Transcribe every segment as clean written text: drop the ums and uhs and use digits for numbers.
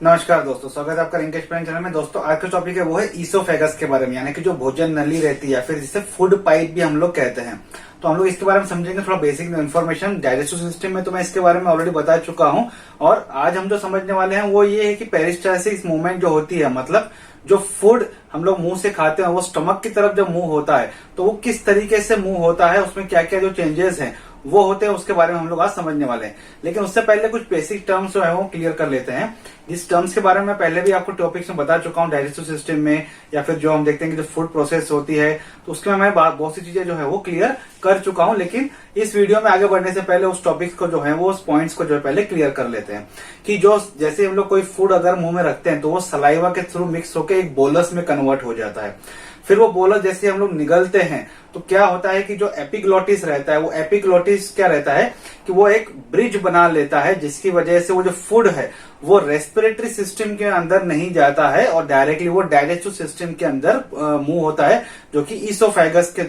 नमस्कार दोस्तों, स्वागत है आपका रिंकेश प्लान चैनल में। दोस्तों आज का टॉपिक है वो है ईसोफेगस के बारे में, यानी कि जो भोजन नली रहती है या फिर जिसे फूड पाइप भी हम लोग कहते हैं। तो हम लोग इसके बारे में समझेंगे थोड़ा बेसिक इन्फॉर्मेशन। डाइजेस्टिव सिस्टम में तो मैं इसके बारे में ऑलरेडी बता चुका हूं, और आज हम जो समझने वाले हैं वो ये है कि पेरिस्टालसिस मूवमेंट जो होती है, मतलब जो फूड हम लोग मुंह से खाते हैं वो स्टमक की तरफ जब मूव होता है तो वो किस तरीके से मूव होता है, उसमें क्या क्या जो चेंजेस हैं वो होते हैं, उसके बारे में हम लोग आज समझने वाले हैं। लेकिन उससे पहले कुछ बेसिक टर्म्स जो है वो क्लियर कर लेते हैं। जिस टर्म्स के बारे में पहले भी आपको टॉपिक्स में बता चुका हूँ डाइजेस्टिव सिस्टम में, या फिर जो हम देखते हैं कि जो फूड प्रोसेस होती है तो उसके में मैं बहुत सी चीजें जो है वो क्लियर कर चुका हूँ। लेकिन इस वीडियो में आगे बढ़ने से पहले उस टॉपिक्स को जो है वो उस पॉइंट्स को जो है पहले क्लियर कर लेते हैं कि जो जैसे हम लोग कोई फूड अगर मुंह में रखते हैं तो वो सलाइवा के थ्रू मिक्स होकर एक बोलस में कन्वर्ट हो जाता है। फिर वो बोलस जैसे हम लोग निगलते हैं तो क्या होता है कि जो एपिग्लोटिस रहता है, वो एपिग्लोटिस क्या रहता है कि वो एक ब्रिज बना लेता है, जिसकी वजह से वो जो फूड है वो रेस्पिरेटरी सिस्टम के अंदर नहीं जाता है और डायरेक्टली वो डाइजेस्टिव सिस्टम के अंदर मूव होता है, जो कि ईसोफेगस के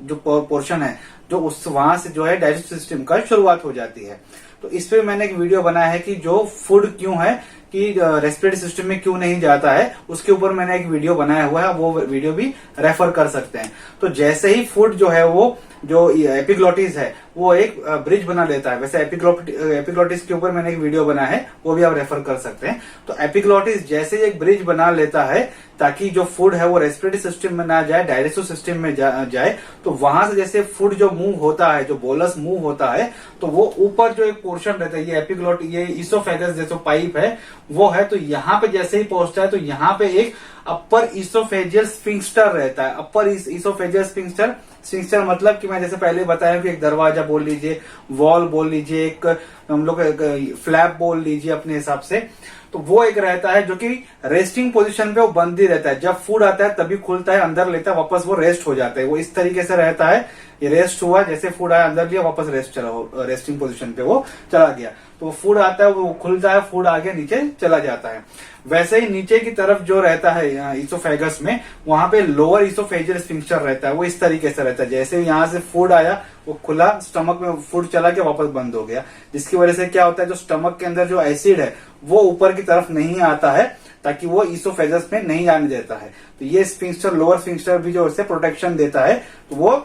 जो पोर्शन है जो उस वहां से जो है डाइजेस्टिव सिस्टम का शुरुआत हो जाती है। तो इस पे मैंने एक वीडियो बनाया है कि जो फूड क्यों है कि रेस्पिरेटरी सिस्टम में क्यों नहीं जाता है, उसके ऊपर मैंने एक वीडियो बनाया हुआ है, वो वीडियो भी रेफर कर सकते हैं। तो जैसे ही फूड जो है वो जो एपिग्लोटिस है वो एक ब्रिज बना लेता है, वैसे एपिग्लोटिस के ऊपर मैंने एक वीडियो बना है, वो भी आप रेफर कर सकते हैं। तो एपिग्लोटिस जैसे ही एक ब्रिज बना लेता है ताकि जो फूड है वो रेस्पिरेटरी सिस्टम में ना जाए, डाइजेस्टिव सिस्टम में जाए, तो वहां से जैसे फूड जो मूव होता है, जो बोलस मूव होता है, तो वो ऊपर जो एक पोर्शन रहता है, ये ईसोफेगस जैसे पाइप है वो है, तो यहाँ पे जैसे ही पहुंचता है तो यहाँ पे एक अपर ईसोफेजियल स्फिंक्टर रहता है। अपर ईसोफेजियल स्फिंक्टर मतलब कि मैं जैसे पहले बताया कि एक दरवाजा बोल लीजिए, वॉल बोल लीजिए, एक हम लोग फ्लैप बोल लीजिए अपने हिसाब से। तो वो एक रहता है जो कि रेस्टिंग पोजीशन पे वो बंद ही रहता है, जब फूड आता है तभी खुलता है, अंदर लेता है, वापस वो रेस्ट हो जाता है। वो इस तरीके से रहता है, ये रेस्ट हुआ, जैसे फूड आया अंदर लिया, वापस रेस्टिंग पोजीशन पे वो चला गया। तो फूड आता है वो खुलता है, फूड आगे नीचे चला जाता है। वैसे ही नीचे की तरफ जो रहता है ईसोफेगस में, वहां पे लोअर ईसोफेजियल स्फिंक्टर रहता है, वो इस तरीके से रहता है, जैसे यहाँ से फूड आया वो खुला, स्टमक में फूड चला गया, वापस बंद हो गया, जिसकी वजह से क्या होता है जो स्टमक के अंदर जो एसिड है वो ऊपर की तरफ नहीं आता है, ताकि वो ईसोफेगस में नहीं आने देता है। तो ये स्फिंक्टर, लोअर स्फिंक्टर भी जो उससे प्रोटेक्शन देता है, तो वो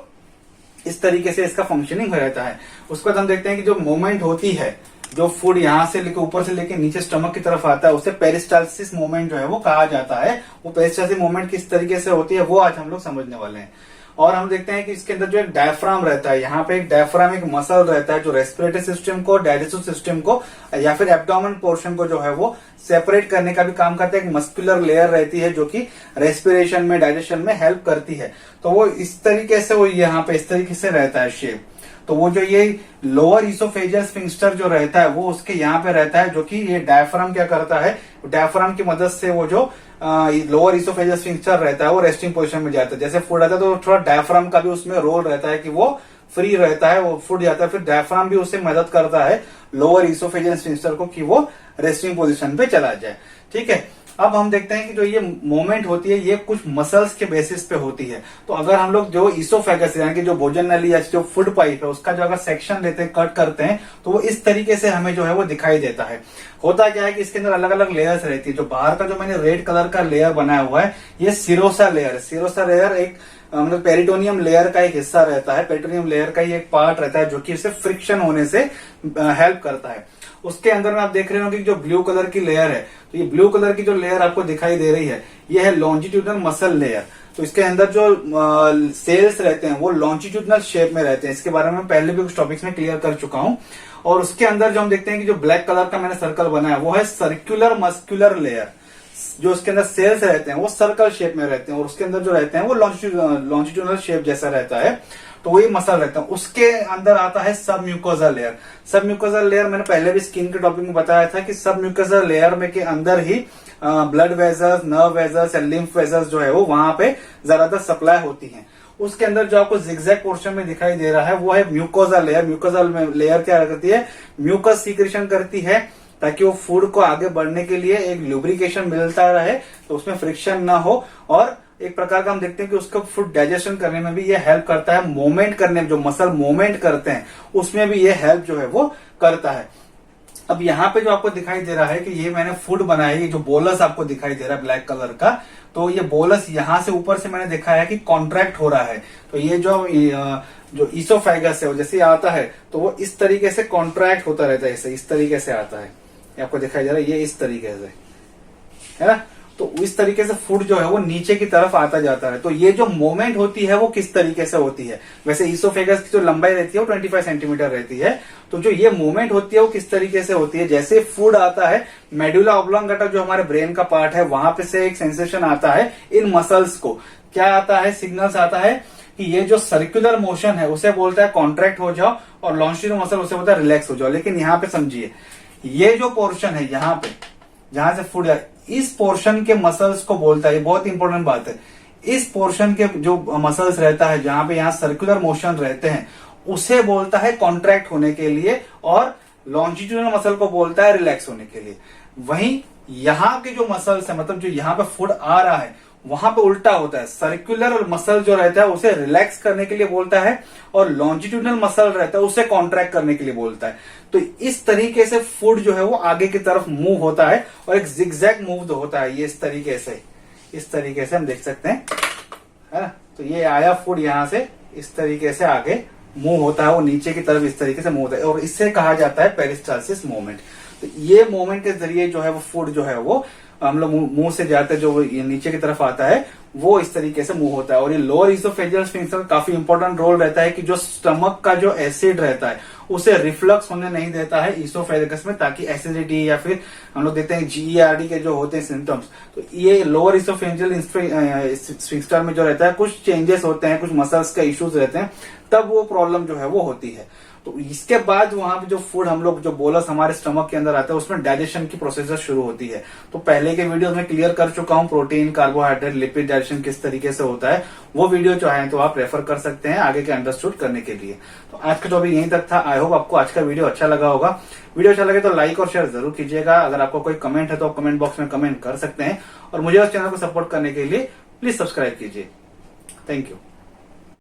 इस तरीके से इसका फंक्शनिंग हो रहता है। उसके बाद हम देखते हैं कि जो मूवमेंट होती है, जो फूड यहां से लेकर ऊपर से लेकर नीचे स्टमक की तरफ आता है, उसे पेरिस्टालसिस मूवमेंट जो है वो कहा जाता है। वो पेरिस्टालसिस मूवमेंट किस तरीके से होती है वो आज हम लोग समझने वाले हैं। और हम देखते हैं कि इसके अंदर जो एक डायफ्राम रहता है, यहाँ पे एक डायफ्राम, एक मसल रहता है जो रेस्पिरेटरी सिस्टम को, डाइजेस्टिव सिस्टम को या फिर एब्डोमेन पोर्शन को जो है वो सेपरेट करने का भी काम करता है। एक मस्कुलर लेयर रहती है जो कि रेस्पिरेशन में, डाइजेशन में हेल्प करती है। तो वो इस तरीके से वो यहाँ पे इस तरीके से रहता है शेप। तो वो जो ये लोअर ईसोफेजियल स्फिंक्टर जो रहता है वो उसके यहाँ पे रहता है, जो कि ये डायफ्राम क्या करता है, डायफ्राम की मदद से वो जो लोअर ईसोफेजियल स्फिंक्टर रहता है वो रेस्टिंग पोजीशन में जाता है। जैसे फूड आता है तो थोड़ा डायफ्राम का भी उसमें रोल रहता है कि वो फ्री रहता है, वो फूड जाता है, फिर डायफ्राम भी उससे मदद करता है लोअर ईसोफेजियल स्फिंक्टर को कि वो रेस्टिंग पोजीशन पे चला जाए। ठीक है, अब हम देखते हैं कि जो ये मूवमेंट होती है ये कुछ मसल्स के बेसिस पे होती है। तो अगर हम लोग जो ईसोफेगस यानी कि जो भोजन नली या जो फूड पाइप है उसका जो अगर सेक्शन लेते हैं, कट करते हैं, तो वो इस तरीके से हमें जो है वो दिखाई देता है। होता क्या है कि इसके अंदर अलग अलग लेयर्स रहती है। जो बाहर का जो मैंने रेड कलर का लेयर बनाया हुआ है ये सिरोसा लेयर है। सिरोसा लेयर एक मतलब पेरिटोनियम लेयर का एक हिस्सा रहता है, पेरिटोनियम लेयर का ही एक पार्ट रहता है जो कि इसे फ्रिक्शन होने से हेल्प करता है। उसके अंदर में आप देख रहे हो कि जो ब्लू कलर की लेयर है, तो ये ब्लू कलर की जो लेयर आपको दिखाई दे रही है ये है लॉन्जिट्यूडनल मसल लेयर। तो इसके अंदर जो सेल्स रहते हैं वो लॉन्जिट्यूडनल शेप में रहते हैं। इसके बारे में पहले भी कुछ टॉपिक्स में क्लियर कर चुका हूं। और उसके अंदर जो हम देखते हैं कि जो ब्लैक कलर का मैंने सर्कल बनाया वो है सर्कुलर मस्कुलर लेयर। जो उसके अंदर सेल्स रहते हैं वो सर्कल शेप में रहते हैं और उसके अंदर जो रहते हैं वो लॉन्जिट्यूडनल शेप जैसा रहता है, तो वही मसल रहता है। उसके अंदर आता है सब म्यूकोजा लेयर। सब म्यूकोजा लेयर मैंने पहले भी स्किन के टॉपिक में बताया था कि सब म्यूकोजा लेयर में के अंदर ही ब्लड वेजल्स, नर्व वेजल्स या लिम्फ वेजल्स जो है वो वहां पे ज्यादातर सप्लाई होती हैं। उसके अंदर जो आपको जिगजैग पोर्शन में दिखाई दे रहा है वो है म्यूकोजा लेयर। म्यूकोजा लेयर क्या करती है, म्यूकस सीक्रेशन करती है ताकि वो फूड को आगे बढ़ने के लिए एक लुब्रिकेशन मिलता रहे, तो उसमें फ्रिक्शन ना हो। और एक प्रकार का हम देखते हैं कि उसका फूड डाइजेशन करने में भी ये हेल्प करता है, मूवमेंट करने में, जो मसल मूवमेंट करते हैं उसमें भी ये हेल्प जो है वो करता है। अब यहाँ पे जो आपको दिखाई दे रहा है कि ये मैंने फूड बनाया है, ये जो बोलस आपको दिखाई दे रहा है ब्लैक कलर का, तो ये बोलस यहाँ से ऊपर से मैंने दिखाया है कि कॉन्ट्रैक्ट हो रहा है। तो ये जो ईसोफेगस है वो जैसे आता है तो वो इस तरीके से कॉन्ट्रैक्ट होता रहता है, इस तरीके से आता है। ये आपको दिखाई दे रहा है, ये इस तरीके से है ना। तो इस तरीके से फूड जो है वो नीचे की तरफ आता जाता है। तो ये जो मूवमेंट होती है वो किस तरीके से होती है, वैसे ईसोफेगस की जो लंबाई रहती है वो 25 सेंटीमीटर रहती है। तो जो ये मूवमेंट होती है वो किस तरीके से होती है, जैसे फूड आता है मेडुला ऑब्लोंगेटा जो हमारे ब्रेन का पार्ट है वहां पे से एक सेंसेशन आता है इन मसल्स को, क्या आता है, सिग्नल्स आता है कि ये जो सर्कुलर मोशन है उसे बोलता है कॉन्ट्रैक्ट हो जाओ, और लॉन्जिट्यूडिनल मसल उसे बोलता है रिलैक्स हो जाओ। लेकिन यहाँ पे समझिए, ये जो पोर्शन है यहाँ पे जहां से फूड, इस पोर्शन के मसल्स को बोलता है, ये बहुत इंपॉर्टेंट बात है, इस पोर्शन के जो मसल्स रहता है जहां पे यहाँ सर्कुलर मोशन रहते हैं उसे बोलता है कॉन्ट्रैक्ट होने के लिए, और लॉन्जिट्यूडिनल मसल को बोलता है रिलैक्स होने के लिए। वहीं यहाँ के जो मसल्स है, मतलब जो यहाँ पे फूड आ रहा है वहां पे उल्टा होता है, सर्कुलर मसल जो रहता है उसे रिलैक्स करने के लिए बोलता है, और लॉन्जिट्यूडिनल मसल रहता है उसे कॉन्ट्रैक्ट करने के लिए बोलता है। तो इस तरीके से फूड जो है वो आगे की तरफ मूव होता है, और एक जिगजैग मूव होता है, ये इस तरीके से हम देख सकते हैं, है ना। तो ये आया फूड यहाँ से इस तरीके से आगे मूव होता है, वो नीचे की तरफ इस तरीके से मूव होता है, और इससे कहा जाता है पेरिस्टालसिस मूवमेंट। तो ये मूवमेंट के जरिए जो है वो फूड जो है वो हम लोग मुंह से जाते हैं, जो ये नीचे की तरफ आता है वो इस तरीके से मूव होता है। और ये लोअर ईसोफेजियल स्फिंक्टर काफी इंपॉर्टेंट रोल रहता है कि जो स्टमक का जो एसिड रहता है उसे रिफ्लक्स होने नहीं देता है ईसोफेगस में, ताकि एसिडिटी या फिर हम लोग देखते हैं GERD के जो होते हैं सिम्टम्स, तो ये लोअर ईसोफेजियल स्फिंक्टर में जो रहता है कुछ चेंजेस होते हैं, कुछ मसल्स का इश्यूज रहते हैं, तब वो प्रॉब्लम जो है वो होती है। तो इसके बाद वहां पे जो फूड हम लोग जो बोलस हमारे स्टमक के अंदर आता है उसमें डाइजेशन की प्रोसेस शुरू होती है। तो पहले के वीडियो में क्लियर कर चुका हूं, प्रोटीन, कार्बोहाइड्रेट, लिपिड डाइजेशन किस तरीके से होता है, वो वीडियो जो है तो आप रेफर कर सकते हैं आगे के अंडरस्टूड करने के लिए। तो आज का टॉपिक यहीं तक था। आई होप आपको आज का वीडियो अच्छा लगा होगा। वीडियो अच्छा लगे तो लाइक और शेयर जरूर कीजिएगा। अगर आपको कोई कमेंट है तो आप कमेंट बॉक्स में कमेंट कर सकते हैं, और मुझे उस चैनल को सपोर्ट करने के लिए प्लीज सब्सक्राइब कीजिए। Thank you.